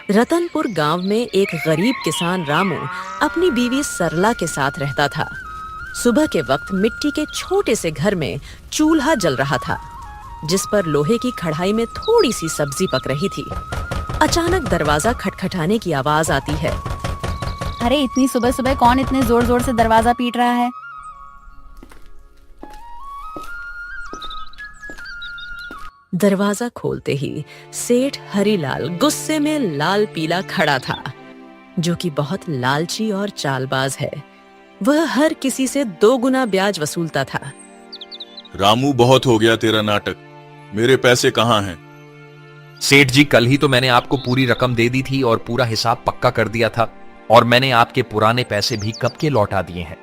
रतनपुर गांव में एक गरीब किसान रामू अपनी बीवी सरला के साथ रहता था। सुबह के वक्त मिट्टी के छोटे से घर में चूल्हा जल रहा था, जिस पर लोहे की कढ़ाई में थोड़ी सी सब्जी पक रही थी। अचानक दरवाजा खटखटाने की आवाज आती है। अरे इतनी सुबह सुबह कौन इतने जोर जोर से दरवाजा पीट रहा है? दरवाजा खोलते ही सेठ हरीलाल गुस्से में लाल पीला खड़ा था, जो कि बहुत लालची और चालबाज है। वह हर किसी से 2 गुना ब्याज वसूलता था। रामू, बहुत हो गया तेरा नाटक। मेरे पैसे कहाँ हैं? सेठ जी, कल ही तो मैंने आपको पूरी रकम दे दी थी और पूरा हिसाब पक्का कर दिया था, और मैंने आपके पुराने पैसे भी कब के लौटा दिए हैं।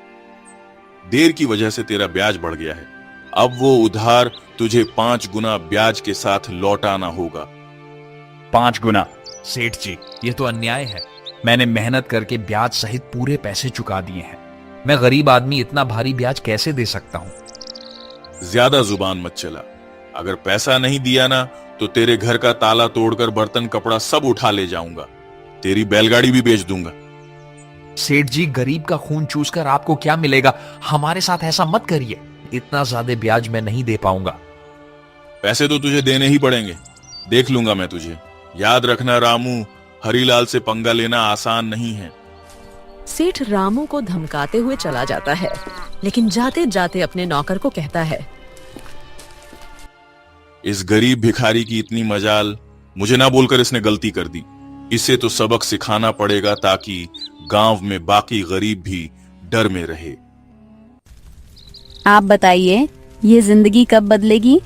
देर की वजह से तेरा ब्याज बढ़ गया है। अब वो उधार तुझे 5 गुना ब्याज के साथ लौटाना होगा। 5 गुना? सेठ जी, ये तो अन्याय है। मैंने मेहनत करके ब्याज सहित पूरे पैसे चुका दिए हैं। मैं गरीब आदमी इतना भारी ब्याज कैसे दे सकता हूँ? ज्यादा जुबान मत चला। अगर पैसा नहीं दिया ना तो तेरे घर का ताला तोड़कर बर्तन कपड़ा सब उठा ले जाऊंगा। तेरी बैलगाड़ी भी बेच दूंगा। सेठ जी, गरीब का खून चूसकर आपको क्या मिलेगा? हमारे साथ ऐसा मत करिए। इतना ज्यादा ब्याज मैं नहीं दे पाऊंगा। पैसे तो तुझे देने ही पड़ेंगे। देख लूंगा मैं तुझे। याद रखना रामू, हरीलाल से पंगा लेना आसान नहीं है। सेठ रामू को धमकाते हुए चला जाता है, लेकिन जाते जाते अपने नौकर को कहता है, इस गरीब भिखारी की इतनी मजाल, मुझे ना बोलकर इसने गलती कर दी। इसे तो सबक सिखाना पड़ेगा ताकि गांव में बाकी गरीब भी डर में रहे। आप बताइए, ये जिंदगी कब बदलेगी?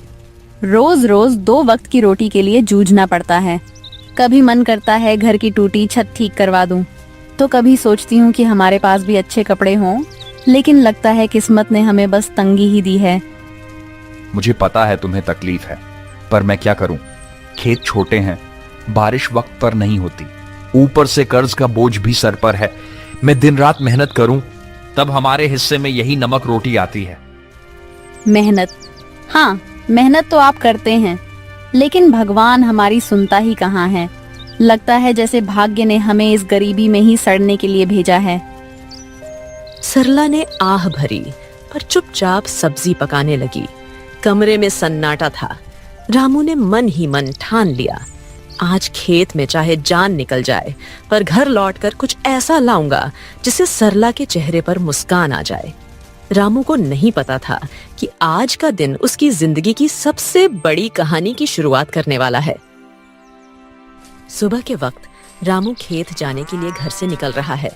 रोज रोज 2 वक्त की रोटी के लिए जूझना पड़ता है। कभी मन करता है घर की टूटी छत ठीक करवा दूं, तो कभी सोचती हूँ कि हमारे पास भी अच्छे कपड़े हों, लेकिन लगता है किस्मत ने हमें बस तंगी ही दी है। मुझे पता है तुम्हें तकलीफ है, पर मैं क्या करूं? खेत छोटे हैं, बारिश वक्त पर नहीं होती, ऊपर से कर्ज का बोझ भी सर पर है। मैं दिन रात मेहनत करूं, तब हमारे हिस्से में यही नमक रोटी आती है। मेहनत? हाँ, मेहनत तो आप करते हैं, लेकिन भगवान हमारी सुनता ही कहाँ है। लगता है जैसे भाग्य ने हमें इस गरीबी में ही सड़ने के लिए भेजा है। सरला ने आह भरी, पर चुपचाप सब्जी पकाने लगी। कमरे में सन्नाटा था। रामू ने मन ही मन ठान लिया, आज खेत में चाहे जान निकल जाए, पर घर लौटकर कुछ ऐसा लाऊंगा जिससे सरला के चेहरे पर मुस्कान आ जाए। रामू को नहीं पता था कि आज का दिन उसकी जिंदगी की सबसे बड़ी कहानी की शुरुआत करने वाला है। सुबह के वक्त रामू खेत जाने के लिए घर से निकल रहा है।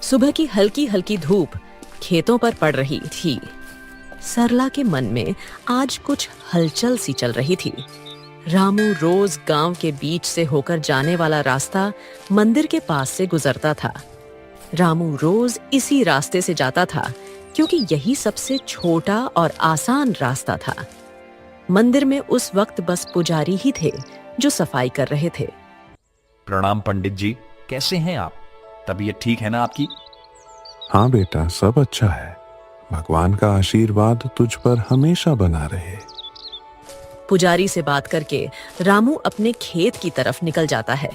सुबह की हल्की हल्की धूप खेतों पर पड़ रही थी। सरला के मन में आज कुछ हलचल सी चल रही थी। रामू रोज गांव के बीच से होकर जाने वाला रास्ता मंदिर के पास से गुजरता था। रामू रोज इसी रास्ते से जाता था, क्योंकि यही सबसे छोटा और आसान रास्ता था। मंदिर में उस वक्त बस पुजारी ही थे जो सफाई कर रहे थे। प्रणाम पंडित जी, कैसे हैं आप? तबीयत ठीक है ना आपकी? हाँ बेटा, सब अच्छा है। भगवान का आशीर्वाद तुझ पर हमेशा बना रहे। पुजारी से बात करके रामू अपने खेत की तरफ निकल जाता है।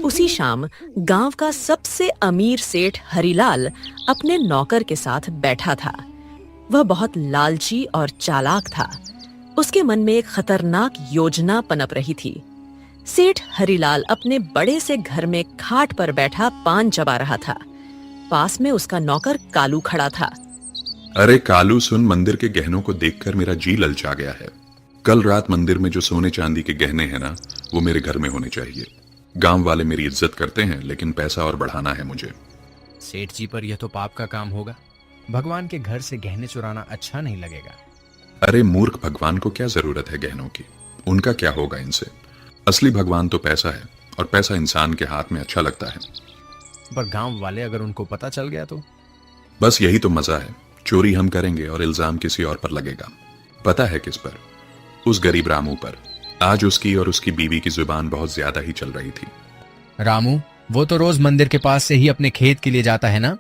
उसी शाम गांव का सबसे अमीर सेठ हरीलाल अपने नौकर के साथ बैठा था। वह बहुत लालची और चालाक था। उसके मन में एक खतरनाक योजना पनप रही थी। सेठ हरीलाल अपने बड़े से घर में खाट पर बैठा पान चबा रहा था। पास में उसका नौकर कालू खड़ा था। अरे कालू सुन, मंदिर के गहनों को देखकर मेरा जी ललचा गया है। कल रात मंदिर में जो सोने चांदी के गहने हैं ना, वो मेरे घर में होने चाहिए। गांव वाले मेरी इज्जत करते हैं, लेकिन पैसा और बढ़ाना है मुझे। सेठ जी, पर यह तो पाप का काम होगा। भगवान के घर से गहने चुराना अच्छा नहीं लगेगा। अरे मूर्ख, भगवान को क्या जरूरत है गहनों की? उनका क्या होगा इनसे? असली भगवान तो पैसा है, और पैसा इंसान के हाथ में अच्छा लगता है। पर गांव वाले अगर उनको पता चल गया तो? बस यही तो मजा है। चोरी हम करेंगे और इल्जाम किसी और पर लगेगा। पता है किस पर? उस गरीब रामू पर। आज उसकी और उसकी बीवी की जुबान बहुत ज्यादा ही चल रही थी। रामू, वो तो रोज मंदिर के पास से ही अपने खेत के लिए जाता है ना?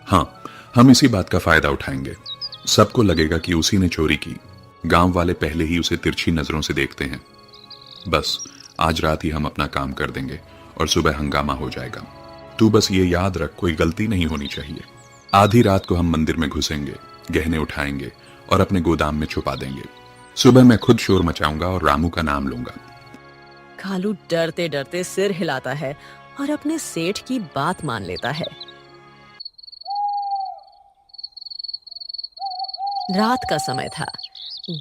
हाँ, हम इसी बात का फायदा उठाएंगे। सबको लगेगा कि उसी ने चोरी की, गांव वाले पहले ही उसे तिरछी नजरों से देखते हैं। बस आज रात ही हम अपना काम कर देंगे और सुबह हंगामा हो जाएगा। तू बस ये याद रख, कोई गलती नहीं होनी चाहिए। आधी रात को हम मंदिर में घुसेंगे, गहने उठाएंगे और अपने गोदाम में छुपा देंगे। सुबह मैं खुद शोर मचाऊंगा और रामू का नाम लूंगा। कालू डरते डरते सिर हिलाता है और अपने सेठ की बात मान लेता है। रात का समय था।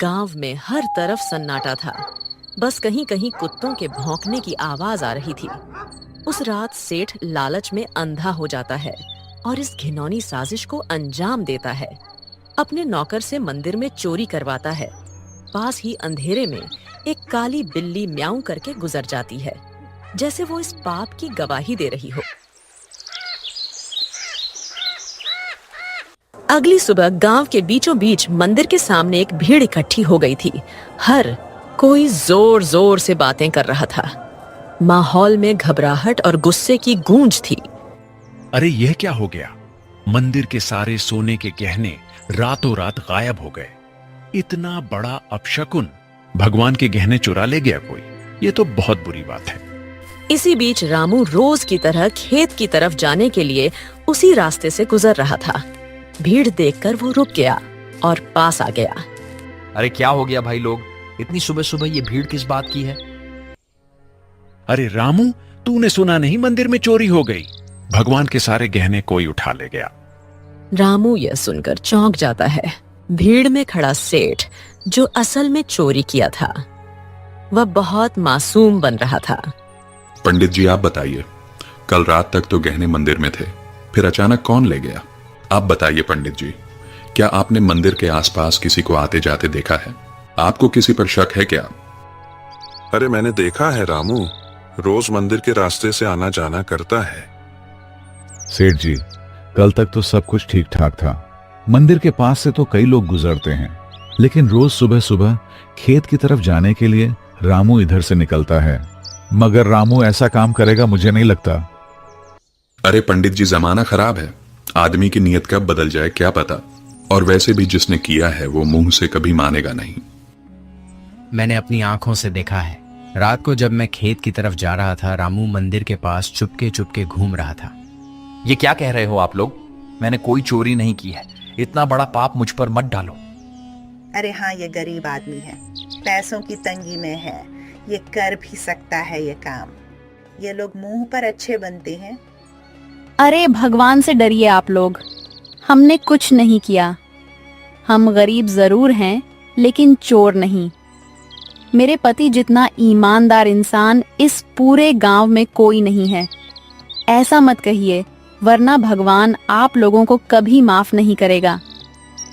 गांव में हर तरफ सन्नाटा था। बस कहीं कहीं कुत्तों के भौंकने की आवाज आ रही थी। उस रात सेठ लालच में अंधा हो जाता है और इस घिनौनी साजिश को अंजाम देता है। अपने नौकर से मंदिर में चोरी करवाता है। पास ही अंधेरे में एक काली बिल्ली म्याऊं करके गुजर जाती है, जैसे वो इस पाप की गवाही दे रही हो। अगली सुबह गांव के बीचों बीच मंदिर के सामने एक भीड़ इकट्ठी हो गई थी। हर कोई जोर जोर से बातें कर रहा था। माहौल में घबराहट और गुस्से की गूंज थी। अरे यह क्या हो गया? मंदिर के सारे सोने के गहने रातों रात गायब हो गए। इतना बड़ा अपशकुन, भगवान के गहने चुरा ले गया कोई। ये तो बहुत बुरी बात है। इसी बीच रामू रोज की तरह खेत की तरफ जाने के लिए उसी रास्ते से गुजर रहा था। भीड़ देखकर वो रुक गया और पास आ गया। अरे क्या हो गया भाई लोग, इतनी सुबह सुबह ये भीड़ किस बात की है? अरे रामू, तूने सुना नहीं, मंदिर में चोरी हो गई। भगवान के सारे गहने कोई उठा ले गया। रामू यह सुनकर चौंक जाता है। भीड़ में खड़ा सेठ, जो असल में चोरी किया था, वह बहुत मासूम बन रहा था। पंडित जी आप बताइए, कल रात तक तो गहने मंदिर में थे, फिर अचानक कौन ले गया? आप बताइए पंडित जी, क्या आपने मंदिर के आसपास किसी को आते जाते देखा है? आपको किसी पर शक है क्या? अरे मैंने देखा है रामू, रोज मंदिर के रास्ते से आना जाना करता है। सेठ जी, कल तक तो सब कुछ ठीक ठाक था। मंदिर के पास से तो कई लोग गुजरते हैं, लेकिन रोज सुबह सुबह खेत की तरफ जाने के लिए रामू इधर से निकलता है। मगर रामू ऐसा काम करेगा मुझे नहीं लगता। अरे पंडित जी, जमाना खराब है, आदमी की नीयत कब बदल जाए क्या पता। और वैसे भी जिसने किया है वो मुंह से कभी मानेगा नहीं। मैंने अपनी आंखों से देखा है। रात को जब मैं खेत की तरफ जा रहा था, रामू मंदिर के पास चुपके चुपके घूम रहा था। ये क्या कह रहे हो आप लोग? मैंने कोई चोरी नहीं की है। इतना बड़ा पाप मुझ पर मत डालो। अरे हाँ, ये गरीब आदमी है, पैसों की तंगी में है, ये कर भी सकता है ये काम। ये लोग मुंह पर अच्छे बनते हैं। अरे भगवान से डरिए आप लोग, हमने कुछ नहीं किया। हम गरीब जरूर हैं, लेकिन चोर नहीं। मेरे पति जितना ईमानदार इंसान इस पूरे गांव में कोई नहीं है। ऐसा मत कहिए, वरना भगवान आप लोगों को कभी माफ नहीं करेगा।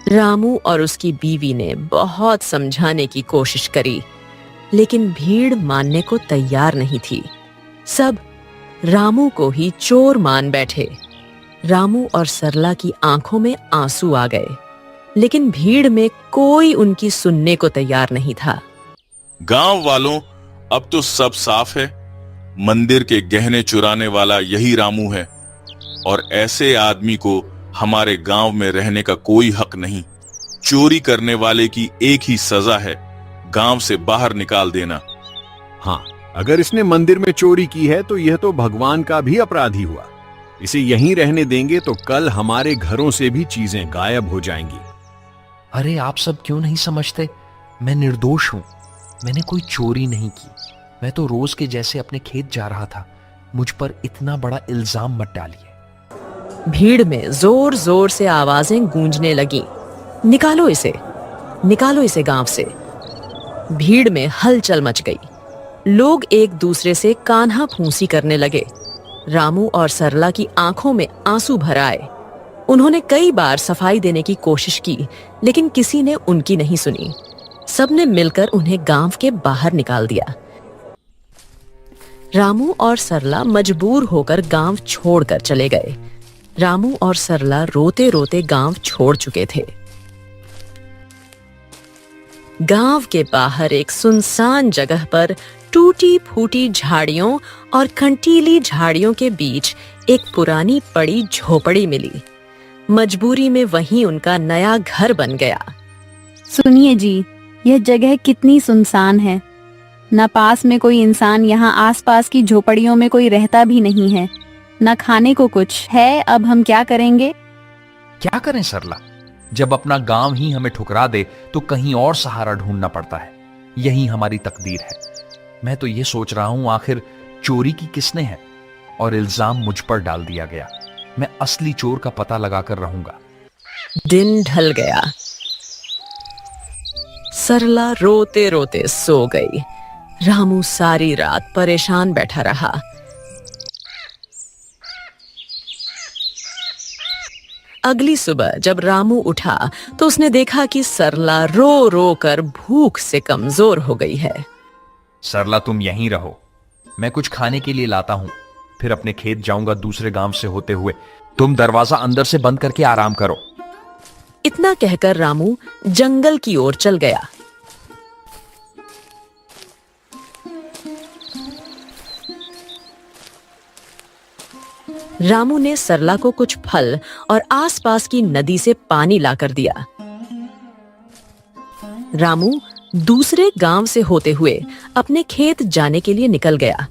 रामू और उसकी बीवी ने बहुत समझाने की कोशिश करी, लेकिन भीड़ मानने को तैयार नहीं थी। सब रामू को ही चोर मान बैठे। रामू और सरला की आंखों में आंसू आ गए, लेकिन भीड़ में कोई उनकी सुनने को तैयार नहीं था। गांव वालों, अब तो सब साफ है। मंदिर के गहने चुराने वाला यही रामू है और ऐसे आदमी को हमारे गांव में रहने का कोई हक नहीं। चोरी करने वाले की एक ही सजा है, गांव से बाहर निकाल देना। हाँ, अगर इसने मंदिर में चोरी की है तो यह तो भगवान का भी अपराधी हुआ। इसे यहीं रहने देंगे तो कल हमारे घरों से भी चीजें गायब हो जाएंगी। अरे आप सब क्यों नहीं समझते? मैं निर्दोष हूं। मैंने कोई चोरी नहीं की। मैं तो रोज के जैसे अपने खेत जा रहा था। मुझ पर इतना बड़ा इल्जाम मत डालिए। भीड़ में जोर जोर से आवाजें गूंजने लगी, निकालो इसे, निकालो इसे गांव से। भीड़ में हलचल मच गई। लोग एक दूसरे से कान्हा फूंसी करने लगे। रामू और सरला की आंखों में आंसू भर आए। उन्होंने कई बार सफाई देने की कोशिश की, लेकिन किसी ने उनकी नहीं सुनी। सबने मिलकर उन्हें गांव के बाहर निकाल दिया। रामू और सरला मजबूर होकर गांव छोड़कर चले गए। रामू और सरला रोते रोते गांव छोड़ चुके थे। गांव के बाहर एक सुनसान जगह पर टूटी फूटी झाड़ियों और कंटीली झाड़ियों के बीच एक पुरानी पड़ी झोपड़ी मिली। मजबूरी में वहीं उनका नया घर बन गया। सुनिए जी, यह जगह कितनी सुनसान है। न पास में कोई इंसान, यहाँ आसपास की झोपड़ियों में कोई रहता भी नहीं है। न खाने को कुछ है। अब हम क्या करेंगे? क्या करें सरला? जब अपना गांव ही हमें ठुकरा दे तो कहीं और सहारा ढूंढना पड़ता है। यही हमारी तकदीर है। मैं तो ये सोच रहा हूं आखिर चोरी की किसने है, और इल्जाम मुझ पर डाल दिया गया। मैं असली चोर का पता लगाकर रहूंगा। दिन ढल गया। सरला रोते रोते सो गई। रामू सारी रात परेशान बैठा रहा। अगली सुबह जब रामू उठा तो उसने देखा कि सरला रो रो कर भूख से कमजोर हो गई है। सरला, तुम यहीं रहो, मैं कुछ खाने के लिए लाता हूं, फिर अपने खेत जाऊंगा दूसरे गांव से होते हुए। तुम दरवाजा अंदर से बंद करके आराम करो। इतना कहकर रामू जंगल की ओर चल गया। रामू ने सरला को कुछ फल और आसपास की नदी से पानी लाकर दिया। रामू दूसरे गांव से होते हुए अपने खेत जाने के लिए निकल गया।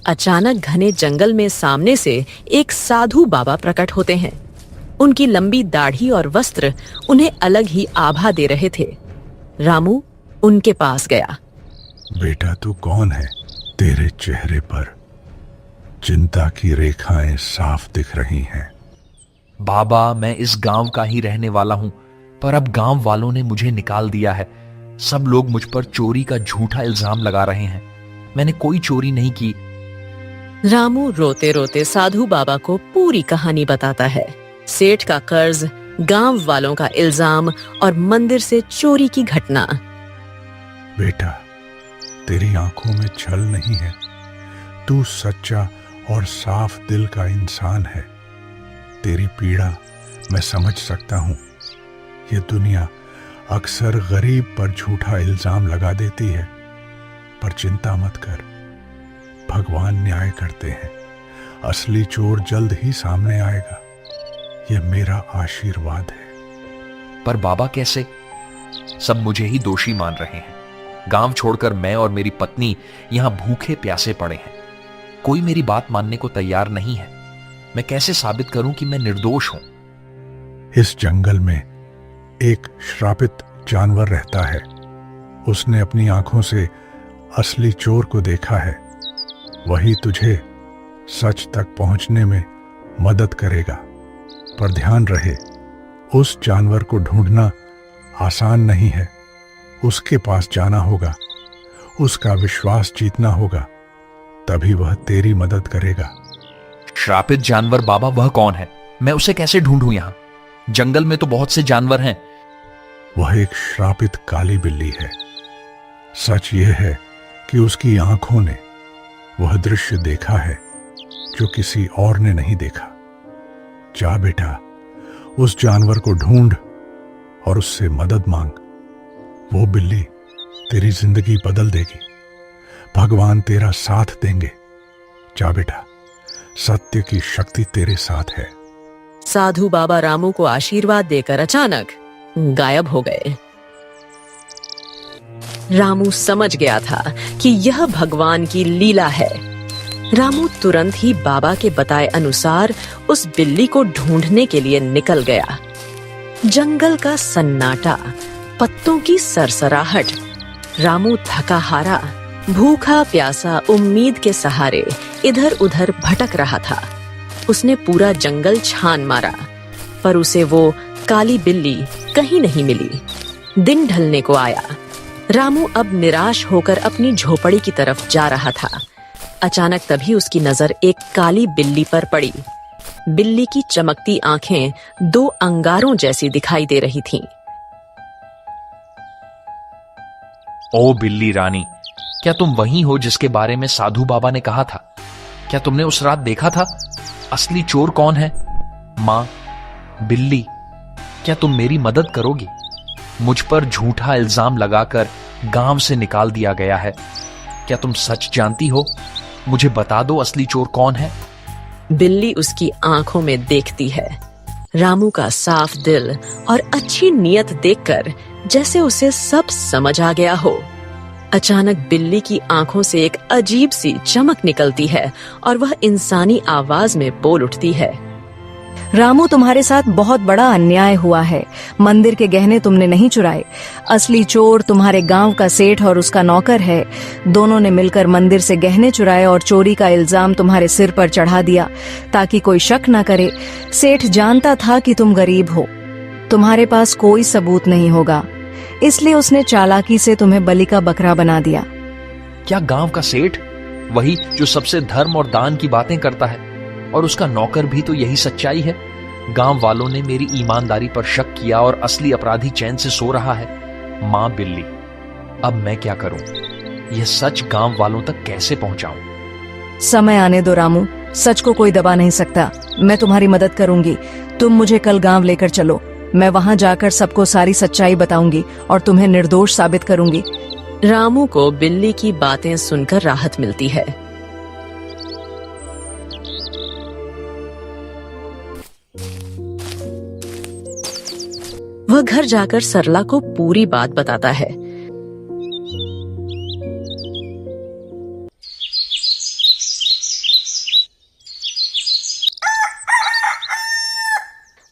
अचानक घने जंगल में सामने से एक साधु बाबा प्रकट होते हैं। उनकी लंबी दाढ़ी और वस्त्र उन्हें अलग ही आभा दे रहे थे। रामू उनके पास गया। बेटा, तू कौन है? तेरे चेहरे पर चिंता की रेखाएं साफ दिख रही हैं। बाबा, मैं इस गांव का ही रहने वाला हूं, पर अब गांव वालों ने मुझे निकाल दिया है। सब लोग मुझ पर चोरी का झूठा इल्जाम लगा रहे हैं। मैंने कोई चोरी नहीं की। रामू रोते रोते साधु बाबा को पूरी कहानी बताता है। सेठ का कर्ज, गांव वालों का इल्जाम और मंदिर से चोरी की घटना। बेटा, तेरी आंखों में छल नहीं है। तू सच्चा और साफ दिल का इंसान है। तेरी पीड़ा मैं समझ सकता हूं। ये दुनिया अक्सर गरीब पर झूठा इल्जाम लगा देती है, पर चिंता मत कर, भगवान न्याय करते हैं। असली चोर जल्द ही सामने आएगा। यह मेरा आशीर्वाद है। पर बाबा, कैसे? सब मुझे ही दोषी मान रहे हैं। गांव छोड़कर मैं और मेरी पत्नी यहां भूखे प्यासे पड़े हैं। कोई मेरी बात मानने को तैयार नहीं है। मैं कैसे साबित करूं कि मैं निर्दोष हूं? इस जंगल में एक श्रापित जानवर रहता है। उसने अपनी आंखों से असली चोर को देखा है। वही तुझे सच तक पहुंचने में मदद करेगा। पर ध्यान रहे, उस जानवर को ढूंढना आसान नहीं है। उसके पास जाना होगा, उसका विश्वास जीतना होगा, तभी वह तेरी मदद करेगा। श्रापित जानवर बाबा, वह कौन है? मैं उसे कैसे ढूंढूं? यहां जंगल में तो बहुत से जानवर हैं। वह एक श्रापित काली बिल्ली है। सच यह है कि उसकी आंखों ने वह दृश्य देखा है जो किसी और ने नहीं देखा। जा बेटा, उस जानवर को ढूंढ और उससे मदद मांग। वो बिल्ली तेरी जिंदगी बदल देगी। भगवान तेरा साथ देंगे। जा बेटा, सत्य की शक्ति तेरे साथ है। साधु बाबा रामू को आशीर्वाद देकर अचानक गायब हो गए। रामू समझ गया था कि यह भगवान की लीला है। रामू तुरंत ही बाबा के बताए अनुसार उस बिल्ली को ढूंढने के लिए निकल गया। जंगल का सन्नाटा, पत्तों की सरसराहट। रामू थका हारा, भूखा प्यासा, उम्मीद के सहारे इधर उधर भटक रहा था। उसने पूरा जंगल छान मारा, पर उसे वो काली बिल्ली कहीं नहीं मिली। दिन ढलने को आया। रामू अब निराश होकर अपनी झोपड़ी की तरफ जा रहा था। अचानक तभी उसकी नजर एक काली बिल्ली पर पड़ी। बिल्ली की चमकती आंखें दो अंगारों जैसी दिखाई दे रही थीं। ओ बिल्ली रानी, क्या तुम वही हो जिसके बारे में साधु बाबा ने कहा था? क्या तुमने उस रात देखा था? असली चोर कौन है? माँ, बिल्ली, क्या तुम मेरी मदद करोगी? मुझ पर झूठा इल्जाम लगाकर गांव से निकाल दिया गया है। क्या तुम सच जानती हो? मुझे बता दो, असली चोर कौन है? बिल्ली उसकी आंखों में देखती है। रामू का साफ दिल और अच्छी नीयत देखकर जैसे उसे सब समझ आ गया हो। अचानक बिल्ली की आंखों से एक अजीब सी चमक निकलती है और वह इंसानी आवाज में बोल उठती है। रामू, तुम्हारे साथ बहुत बड़ा अन्याय हुआ है। मंदिर के गहने तुमने नहीं चुराए। असली चोर तुम्हारे गांव का सेठ और उसका नौकर है। दोनों ने मिलकर मंदिर से गहने चुराए और चोरी का इल्जाम तुम्हारे सिर पर चढ़ा दिया ताकि कोई शक न करे। सेठ जानता था कि तुम गरीब हो, तुम्हारे पास कोई सबूत नहीं होगा, इसलिए उसने चालाकी से तुम्हें बलि का बकरा बना दिया। क्या गांव का सेठ, वही जो सबसे धर्म और दान की बातें करता है, और उसका नौकर भी तो यही सच्चाई है? गांव वालों ने मेरी ईमानदारी पर शक किया और असली अपराधी चैन से सो रहा है। मां बिल्ली, अब मैं क्या करूं? यह सच गांव वालों तक कैसे पहुंचाऊं? समय आने दो रामू, सच को कोई दबा नहीं सकता। मैं तुम्हारी मदद करूंगी। तुम मुझे कल गांव लेकर चलो। मैं वहां जाकर सबको सारी सच्चाई बताऊंगी और तुम्हें निर्दोष साबित करूंगी। रामू को बिल्ली की बातें सुनकर राहत मिलती है। वह घर जाकर सरला को पूरी बात बताता है।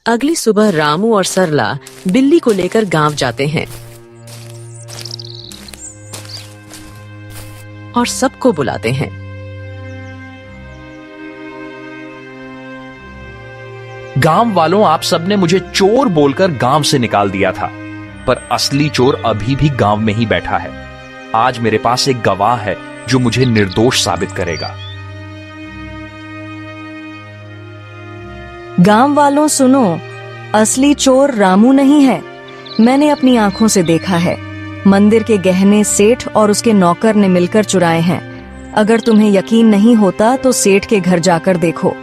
अगली सुबह रामू और सरला बिल्ली को लेकर गांव जाते हैं और सबको बुलाते हैं। गांव वालों, आप सबने मुझे चोर बोलकर गांव से निकाल दिया था, पर असली चोर अभी भी गांव में ही बैठा है। आज मेरे पास एक गवाह है जो मुझे निर्दोष साबित करेगा। गांव वालों सुनो, असली चोर रामू नहीं है। मैंने अपनी आंखों से देखा है। मंदिर के गहने सेठ और उसके नौकर ने मिलकर चुराए हैं। अगर तुम्हें यकीन नहीं होता तो सेठ के घर जाकर देखो,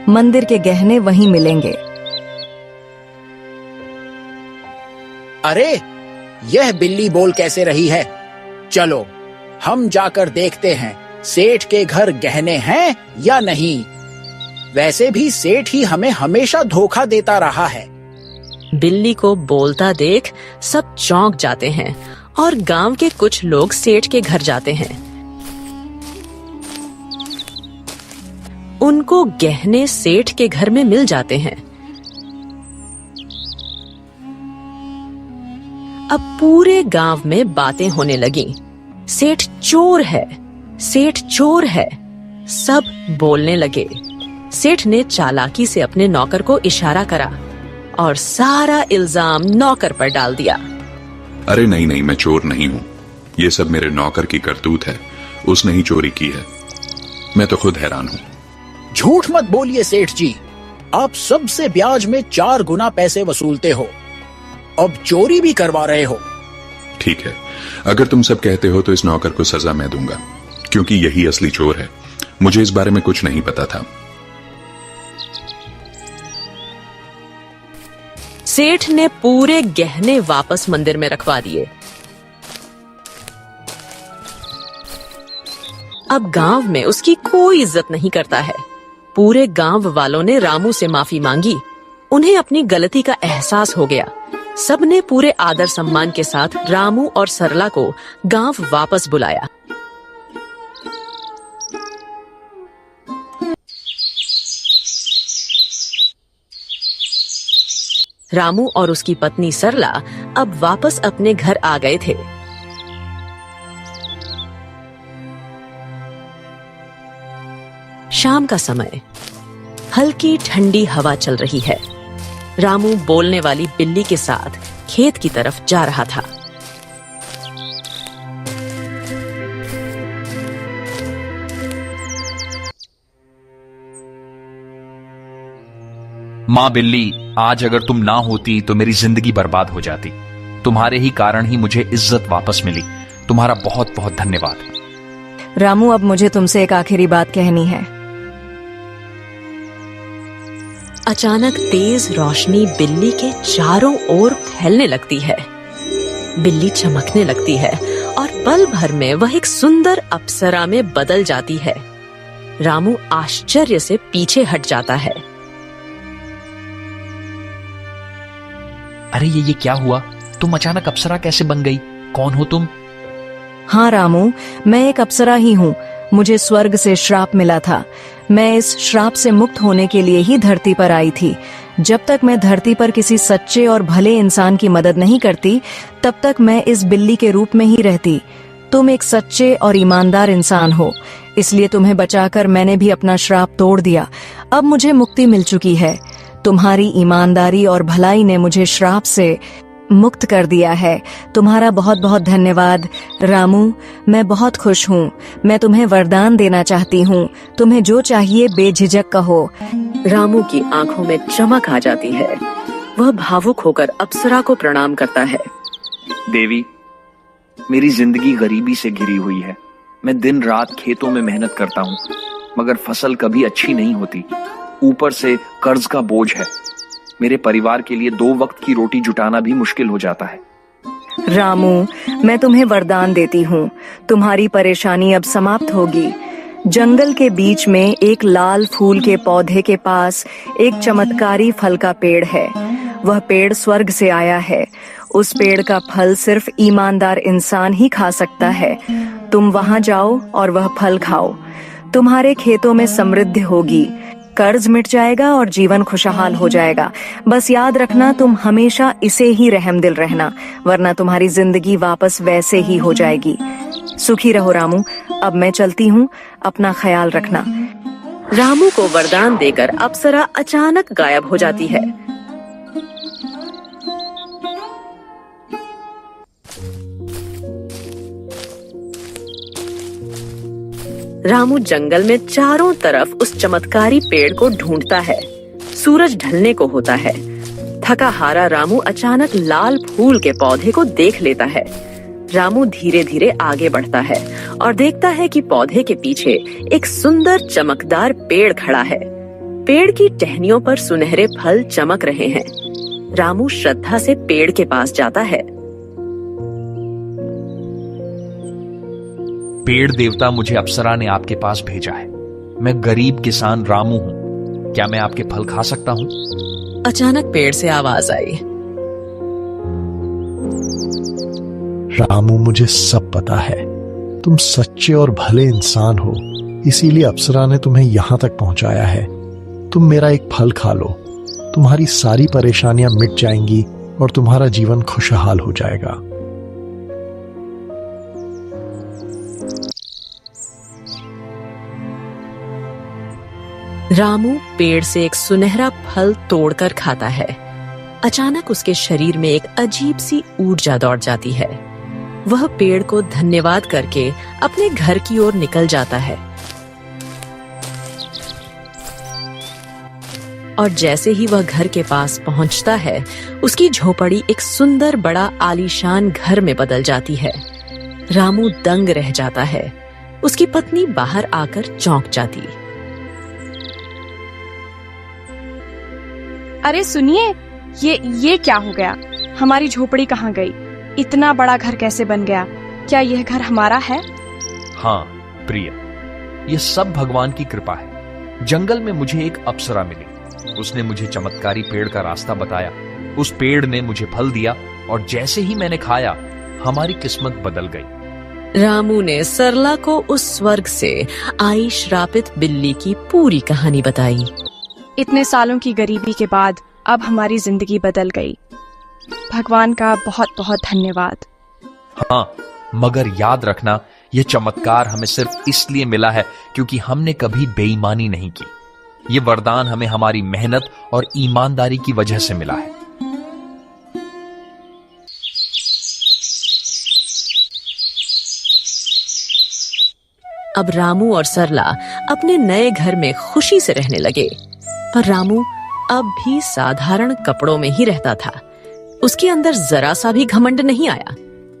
मंदिर के गहने वहीं मिलेंगे। अरे, यह बिल्ली बोल कैसे रही है? चलो हम जाकर देखते हैं सेठ के घर गहने हैं या नहीं। वैसे भी सेठ ही हमें हमेशा धोखा देता रहा है। बिल्ली को बोलता देख सब चौंक जाते हैं और गांव के कुछ लोग सेठ के घर जाते हैं। उनको गहने सेठ के घर में मिल जाते हैं। अब पूरे गांव में बातें होने लगी। सेठ चोर है, सेठ चोर है। सब बोलने लगे। सेठ ने चालाकी से अपने नौकर को इशारा करा और सारा इल्जाम नौकर पर डाल दिया। अरे नहीं नहीं, मैं चोर नहीं हूं। ये सब मेरे नौकर की करतूत है। उसने ही चोरी की है। मैं तो खुद हैरान हूं। झूठ मत बोलिए सेठ जी, आप सबसे ब्याज में 4 गुना पैसे वसूलते हो, अब चोरी भी करवा रहे हो। ठीक है, अगर तुम सब कहते हो तो इस नौकर को सजा मैं दूंगा, क्योंकि यही असली चोर है। मुझे इस बारे में कुछ नहीं पता था। सेठ ने पूरे गहने वापस मंदिर में रखवा दिए। अब गांव में उसकी कोई इज्जत नहीं करता है। पूरे गांव वालों ने रामू से माफी मांगी। उन्हें अपनी गलती का एहसास हो गया। सबने पूरे आदर सम्मान के साथ रामू और सरला को गांव वापस बुलाया। रामू और उसकी पत्नी सरला अब वापस अपने घर आ गए थे। शाम का समय, हल्की ठंडी हवा चल रही है। रामू बोलने वाली बिल्ली के साथ खेत की तरफ जा रहा था। मां बिल्ली, आज अगर तुम ना होती तो मेरी जिंदगी बर्बाद हो जाती। तुम्हारे ही कारण ही मुझे इज्जत वापस मिली। तुम्हारा बहुत बहुत धन्यवाद। रामू, अब मुझे तुमसे एक आखिरी बात कहनी है। अचानक तेज रोशनी बिल्ली के चारों ओर फैलने लगती है। बिल्ली चमकने लगती है और पल भर में वह एक सुंदर अप्सरा में बदल जाती है। रामू आश्चर्य से पीछे हट जाता है। अरे ये क्या हुआ? तुम अचानक अप्सरा कैसे बन गई? कौन हो तुम? हाँ रामू, मैं एक अप्सरा ही हूँ। मुझे स्वर्ग से श्राप मिला था। मैं इस श्राप से मुक्त होने के लिए ही धरती पर आई थी। जब तक मैं धरती पर किसी सच्चे और भले इंसान की मदद नहीं करती, तब तक मैं इस बिल्ली के रूप में ही रहती। तुम एक सच्चे और ईमानदार इंसान हो, इसलिए तुम्हें बचाकर मैंने भी अपना श्राप तोड़ दिया। अब मुझे मुक्ति मिल चुकी है। तुम्हारी ईमानदारी और भलाई ने मुझे श्राप से मुक्त कर दिया है। तुम्हारा बहुत बहुत धन्यवाद रामू। मैं बहुत खुश हूँ। मैं तुम्हें वरदान देना चाहती हूँ। तुम्हें जो चाहिए बेझिझक कहो। रामू की आंखों में चमक आ जाती है। वह भावुक होकर अप्सरा को प्रणाम करता है। देवी, मेरी जिंदगी गरीबी से घिरी हुई है। मैं दिन रात खेतों में मेहनत करता हूँ, मगर फसल कभी अच्छी नहीं होती। ऊपर से कर्ज का बोझ है। मेरे परिवार के लिए 2 वक्त की रोटी जुटाना भी मुश्किल हो जाता है। रामू, मैं तुम्हें वरदान देती हूँ। तुम्हारी परेशानी अब समाप्त होगी। जंगल के बीच में एक लाल फूल के पौधे के पास एक चमत्कारी फल का पेड़ है। वह पेड़ स्वर्ग से आया है। उस पेड़ का फल सिर्फ ईमानदार इंसान ही खा सकता है। तुम वहां जाओ और वह फल खाओ। तुम्हारे खेतों में समृद्धि होगी, कर्ज मिट जाएगा और जीवन खुशहाल हो जाएगा। बस याद रखना, तुम हमेशा इसे ही रहमदिल रहना, वरना तुम्हारी जिंदगी वापस वैसे ही हो जाएगी। सुखी रहो रामू। अब मैं चलती हूँ, अपना ख्याल रखना। रामू को वरदान देकर अप्सरा अचानक गायब हो जाती है। रामू जंगल में चारों तरफ उस चमत्कारी पेड़ को ढूंढता है। सूरज ढलने को होता है। थका हारा रामू अचानक लाल फूल के पौधे को देख लेता है। रामू धीरे धीरे आगे बढ़ता है और देखता है कि पौधे के पीछे एक सुंदर चमकदार पेड़ खड़ा है। पेड़ की टहनियों पर सुनहरे फल चमक रहे हैं। रामू श्रद्धा से पेड़ के पास जाता है। पेड़ देवता, मुझे अप्सरा ने आपके पास भेजा है। मैं गरीब किसान रामू हूँ। क्या मैं आपके फल खा सकता हूँ? अचानक पेड़ से आवाज आई। रामू, मुझे सब पता है। तुम सच्चे और भले इंसान हो, इसीलिए अप्सरा ने तुम्हें यहां तक पहुंचाया है। तुम मेरा एक फल खा लो, तुम्हारी सारी परेशानियां मिट जाएंगी और तुम्हारा जीवन खुशहाल हो जाएगा। रामू पेड़ से एक सुनहरा फल तोड़कर खाता है। अचानक उसके शरीर में एक अजीब सी ऊर्जा दौड़ जाती है। वह पेड़ को धन्यवाद करके अपने घर की ओर निकल जाता है। और जैसे ही वह घर के पास पहुंचता है, उसकी झोपड़ी एक सुंदर बड़ा आलीशान घर में बदल जाती है। रामू दंग रह जाता है। उसकी पत्नी बाहर आकर चौंक जाती। अरे सुनिए, ये क्या हो गया? हमारी झोपड़ी कहाँ गई? इतना बड़ा घर कैसे बन गया? क्या यह घर हमारा है? हाँ प्रिय, यह सब भगवान की कृपा है। जंगल में मुझे एक अप्सरा मिली। उसने मुझे चमत्कारी पेड़ का रास्ता बताया। उस पेड़ ने मुझे फल दिया और जैसे ही मैंने खाया, हमारी किस्मत बदल गई। रामू ने सरला को उस स्वर्ग से आई श्रापित बिल्ली की पूरी कहानी बताई। इतने सालों की गरीबी के बाद अब हमारी जिंदगी बदल गई। भगवान का बहुत बहुत धन्यवाद। हाँ, मगर याद रखना, यह चमत्कार हमें सिर्फ इसलिए मिला है क्योंकि हमने कभी बेईमानी नहीं की। ये वरदान हमें हमारी मेहनत और ईमानदारी की वजह से मिला है। अब रामू और सरला अपने नए घर में खुशी से रहने लगे। पर रामू अब भी साधारण कपड़ों में ही रहता था। उसके अंदर जरा सा भी घमंड नहीं आया।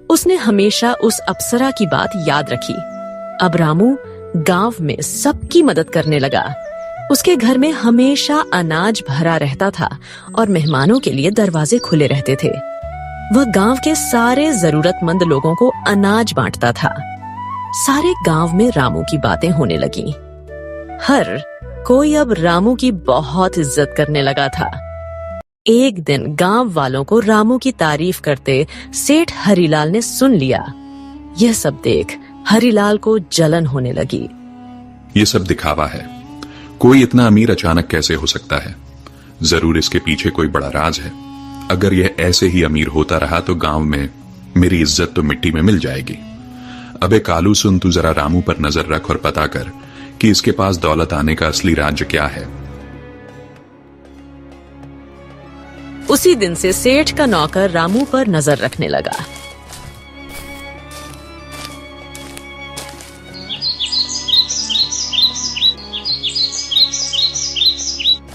उसने हमेशा उस अप्सरा की बात याद रखी। अब रामू गांव में सबकी मदद करने लगा। उसके घर में हमेशा अनाज भरा रहता था और मेहमानों के लिए दरवाजे खुले रहते थे। वह गांव के सारे जरूरतमंद लोगों को अनाज बांटता था। सारे गांव में रामू की बातें होने लगी। हर कोई अब रामू की बहुत इज्जत करने लगा था। एक दिन गांव वालों को रामू की तारीफ करते सेठ हरिलाल ने सुन लिया। यह सब देख हरिलाल को जलन होने लगी। ये सब दिखावा है। कोई इतना अमीर अचानक कैसे हो सकता है? जरूर इसके पीछे कोई बड़ा राज है। अगर यह ऐसे ही अमीर होता रहा तो गांव में मेरी इज्जत तो मिट्टी में मिल जाएगी। अबे कालू सुन, तू जरा रामू पर नजर रख और पता कर कि इसके पास दौलत आने का असली राज क्या है। उसी दिन से सेठ का नौकर रामू पर नजर रखने लगा।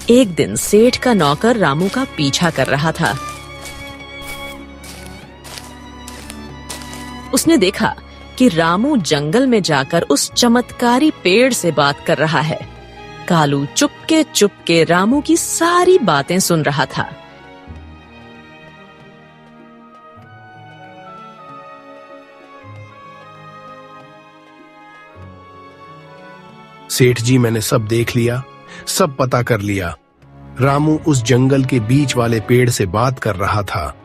एक दिन सेठ का नौकर रामू का पीछा कर रहा था। उसने देखा कि रामू जंगल में जाकर उस चमत्कारी पेड़ से बात कर रहा है। कालू चुपके चुपके रामू की सारी बातें सुन रहा था। सेठ जी, मैंने सब देख लिया, सब पता कर लिया। रामू उस जंगल के बीच वाले पेड़ से बात कर रहा था।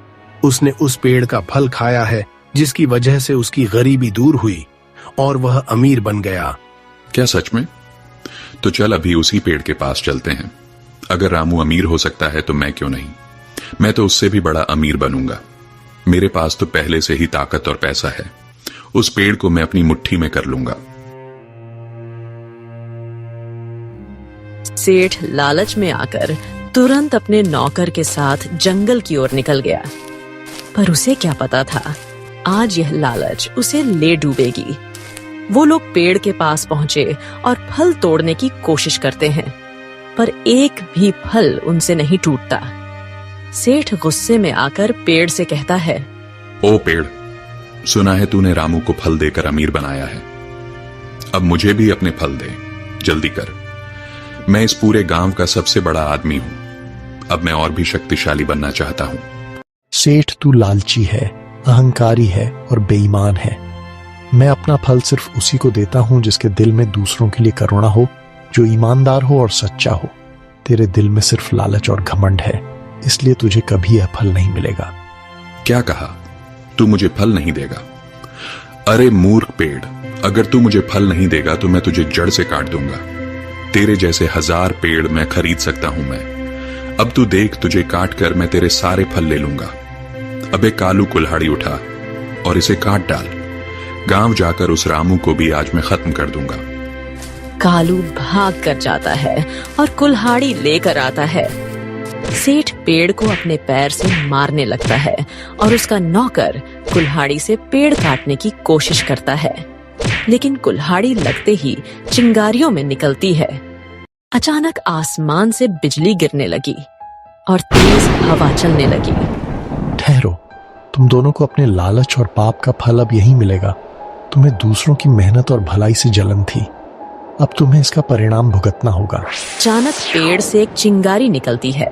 उसने उस पेड़ का फल खाया है जिसकी वजह से उसकी गरीबी दूर हुई और वह अमीर बन गया। क्या सच में? तो चल अभी उसी पेड़ के पास चलते हैं। अगर रामू अमीर हो सकता है तो मैं क्यों नहीं? मैं तो उससे भी बड़ा अमीर बनूंगा। मेरे पास तो पहले से ही ताकत और पैसा है। उस पेड़ को मैं अपनी मुट्ठी में कर लूंगा। सेठ लालच में आकर तुरंत अपने नौकर के साथ जंगल की ओर निकल गया। पर उसे क्या पता था, आज यह लालच उसे ले डूबेगी। वो लोग पेड़ के पास पहुंचे और फल तोड़ने की कोशिश करते हैं, पर एक भी फल उनसे नहीं टूटता। सेठ गुस्से में आकर पेड़ से कहता है, ओ पेड़, सुना है तूने रामू को फल देकर अमीर बनाया है। अब मुझे भी अपने फल दे, जल्दी कर। मैं इस पूरे गांव का सबसे बड़ा आदमी हूं। अब मैं और भी शक्तिशाली बनना चाहता हूं। सेठ, तू लालची है, अहंकारी है और बेईमान है। मैं अपना फल सिर्फ उसी को देता हूं जिसके दिल में दूसरों के लिए करुणा हो, जो ईमानदार हो और सच्चा हो। तेरे दिल में सिर्फ लालच और घमंड है, इसलिए तुझे कभी यह फल नहीं मिलेगा। क्या कहा? तू मुझे फल नहीं देगा? अरे मूर्ख पेड़, अगर तू मुझे फल नहीं देगा तो मैं तुझे जड़ से काट दूंगा। तेरे जैसे 1000 पेड़ मैं खरीद सकता हूं मैं। अब तू देख, तुझे काट कर मैं तेरे सारे फल ले लूंगा। अबे कालू, कुल्हाड़ी उठा और इसे काट डाल। गांव जाकर उस रामू को भी आज मैं खत्म कर दूंगा। कालू भाग कर जाता है और कुल्हाड़ी लेकर आता है। सेठ पेड़ को अपने पैर से मारने लगता है और उसका नौकर कुल्हाड़ी से पेड़ काटने की कोशिश करता है, लेकिन कुल्हाड़ी लगते ही चिंगारियों में निकलती है। अचानक आसमान से बिजली गिरने लगी और तेज हवा चलने लगी। ठहरो, तुम दोनों को अपने लालच और पाप का फल अब यही मिलेगा। तुम्हें दूसरों की मेहनत और भलाई से जलन थी, अब तुम्हें इसका परिणाम भुगतना होगा। अचानक पेड़ से एक चिंगारी निकलती है।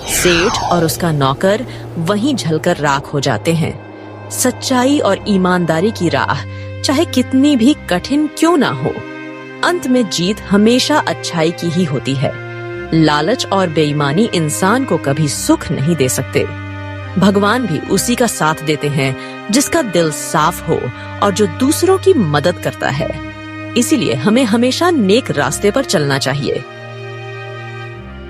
सेठ और उसका नौकर वहीं जलकर राख हो जाते हैं। सच्चाई और ईमानदारी की राह चाहे कितनी भी कठिन क्यों ना हो, अंत में जीत हमेशा अच्छाई की ही होती है। लालच और बेईमानी इंसान को कभी सुख नहीं दे सकते। भगवान भी उसी का साथ देते हैं जिसका दिल साफ हो और जो दूसरों की मदद करता है। इसीलिए हमें हमेशा नेक रास्ते पर चलना चाहिए।